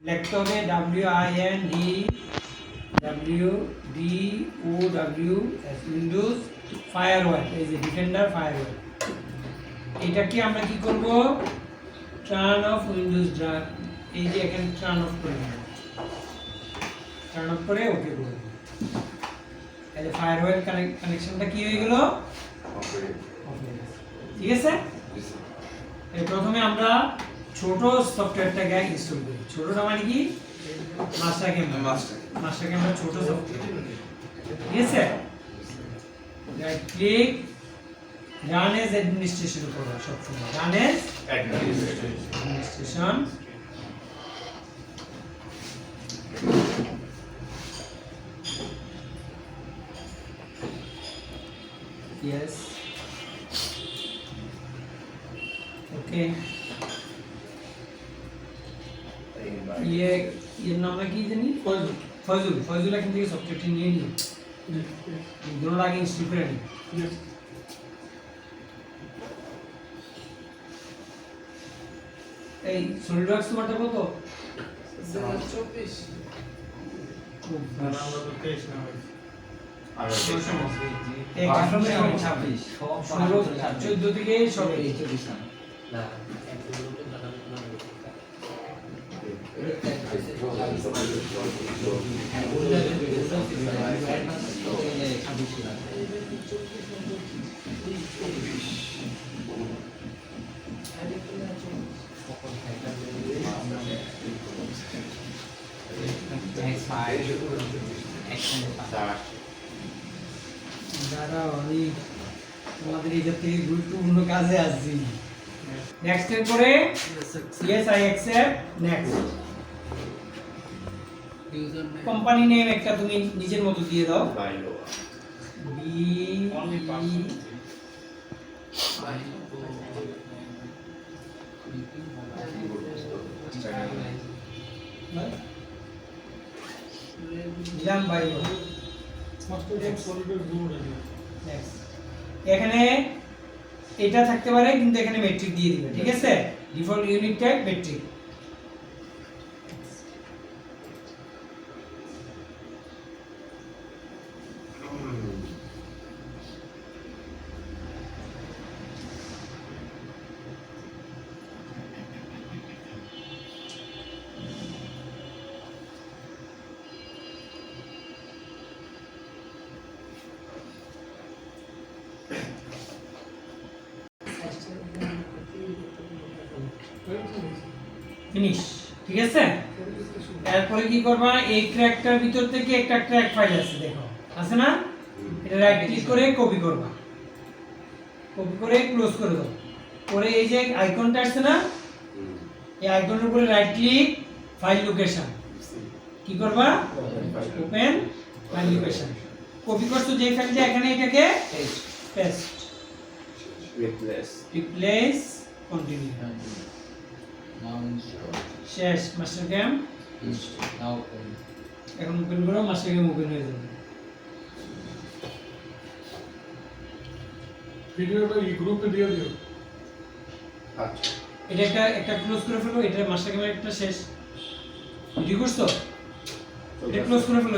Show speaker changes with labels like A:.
A: লিখতে হবে WINDWS Windows firewall, এই যে ডিফেন্ডার ফায়ারওয়াল। এটাকে আমরা কি করব, টার্ন অফ উইন্ডোজ ড্রাগ, এই যে এখানে টার্ন অফ করে দেব, টার্ন অফ করে ওকে করে দেব। এই যে ফায়ারওয়াল কানেকশনটা কি হয়ে গেল, ঠিক আছে। এই প্রথমে আমরা ছোট সফটওয়্যারটাকে ইনস্টল করি। ছোটটা মানে কি, মাস্টার ক্যামেরা আমরা ছোট সফটওয়্যার, ঠিক আছে। Right click, run age administration করব সব সময়, run age administration. Yes. Okay. ये नाम है की जानी फजल एखान থেকে সফটওয়্যারটি নিয়ে নিই, দুটোর আগে ইনস্টল করে নিই। এই সলিডওয়ার্কস তোমারটা কত,
B: 2024 আমরা তো 23 না ভাই, আর
A: 26 14 থেকে সব 24 না। দাঁড়াও আমি তোমাদের এই থেকে গুরুত্বপূর্ণ কাজে আসছি। নেক্সট এর পরে yes I accept, next. Company name একটা তুমি নিজের মতো দিয়ে দাও, দিলাম বাইলো। এখানে এটা থাকতে পারে, কিন্তু এখানে মেট্রিক দিয়ে দিবে, ঠিক আছে। Default unit type metric. Finish, ঠিক আছে। এরপরে কি করবা, এই ট্র্যাকটার ভিতর থেকে একটা ট্র্যাক ফাইল আছে, দেখো আছে না, এটা রাইট ক্লিক করে কপি করবা, কপি করে ক্লোজ করে দাও। পরে এই যে আইকনটা আছে না, এই আইকনের উপরে রাইট ক্লিক, ফাইল লোকেশন, কি করবা, ওপেন ফাইল লোকেশন। কপি করছো যে ফাইলটা, এখানে এটাকে পেস্ট, রিপ্লেস, কন্টিনিউ, শেষ। মাস্টার ক্যাম এখন ওপেন করো, মাস্টার ক্যাম ওপেন হয়ে যাবে।
B: ভিডিওটা এই গ্রুপে দিয়ে দিও।
C: আচ্ছা,
A: এটা একটা ক্লোজ করে ফেলো, এটা মাস্টার ক্যামেরা একটা শেষ। ভিডিও করছো, এটা ক্লোজ করে ফেলো।